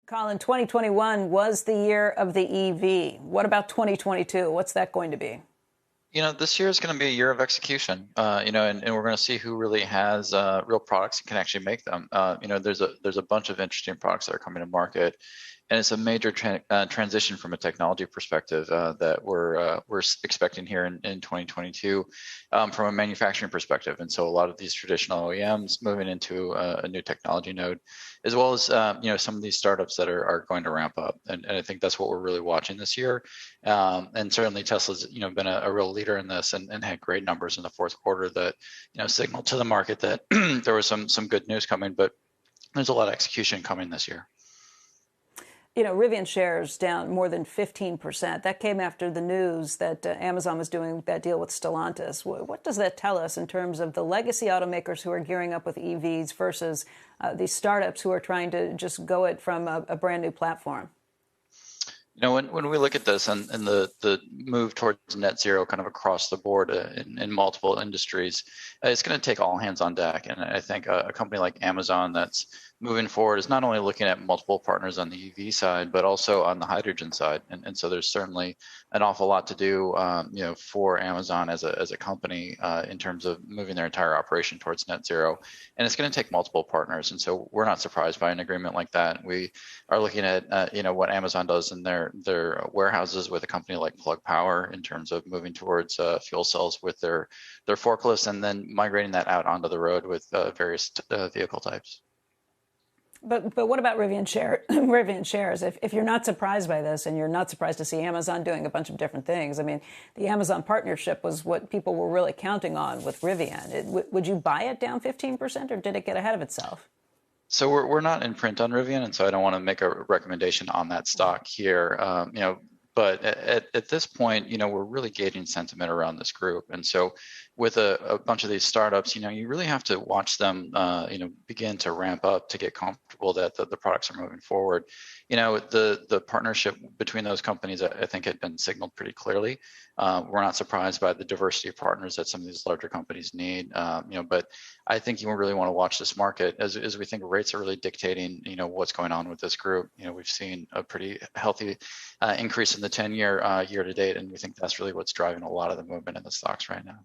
Colin, 2021 was the year of the EV. What about 2022? What's that going to be? This year is going to be a year of execution, and we're going to see who really has real products and can actually make them. There's a bunch of interesting products that are coming to market, and it's a major transition from a technology perspective that we're expecting here in 2022 from a manufacturing perspective. And so a lot of these traditional OEMs moving into a new technology node, as well as some of these startups that are going to ramp up. And I think that's what we're really watching this year. And certainly Tesla's been a real leader in this and had great numbers in the fourth quarter that signaled to the market that there was some good news coming, but there's a lot of execution coming this year. Rivian shares down more than 15%. That came after the news that Amazon was doing that deal with Stellantis. What does that tell us in terms of the legacy automakers who are gearing up with EVs versus these startups who are trying to just go it from a brand new platform? When we look at this and the move towards net zero kind of across the board in multiple industries, it's going to take all hands on deck. And I think a company like Amazon that's moving forward is not only looking at multiple partners on the EV side, but also on the hydrogen side. And so there's certainly an awful lot to do, for Amazon as a company in terms of moving their entire operation towards net zero. And it's going to take multiple partners. And so we're not surprised by an agreement like that. We are looking at, what Amazon does in their warehouses with a company like Plug Power in terms of moving towards fuel cells with their forklifts and then migrating that out onto the road with various vehicle types. But what about Rivian shares? If you're not surprised by this and you're not surprised to see Amazon doing a bunch of different things, I mean, the Amazon partnership was what people were really counting on with Rivian. Would you buy it down 15% or did it get ahead of itself? So we're not in print on Rivian, and so I don't want to make a recommendation on that stock here. But at this point, we're really gauging sentiment around this group. And so with a bunch of these startups, you really have to watch them, begin to ramp up to get comfortable that the products are moving forward. The partnership between those companies, I think, had been signaled pretty clearly. We're not surprised by the diversity of partners that some of these larger companies need, but I think you really want to watch this market as we think rates are really dictating, what's going on with this group. We've seen a pretty healthy increase in the 10-year year to date, and we think that's really what's driving a lot of the movement in the stocks right now.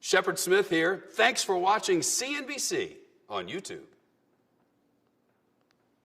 Shepard Smith here. Thanks for watching CNBC on YouTube.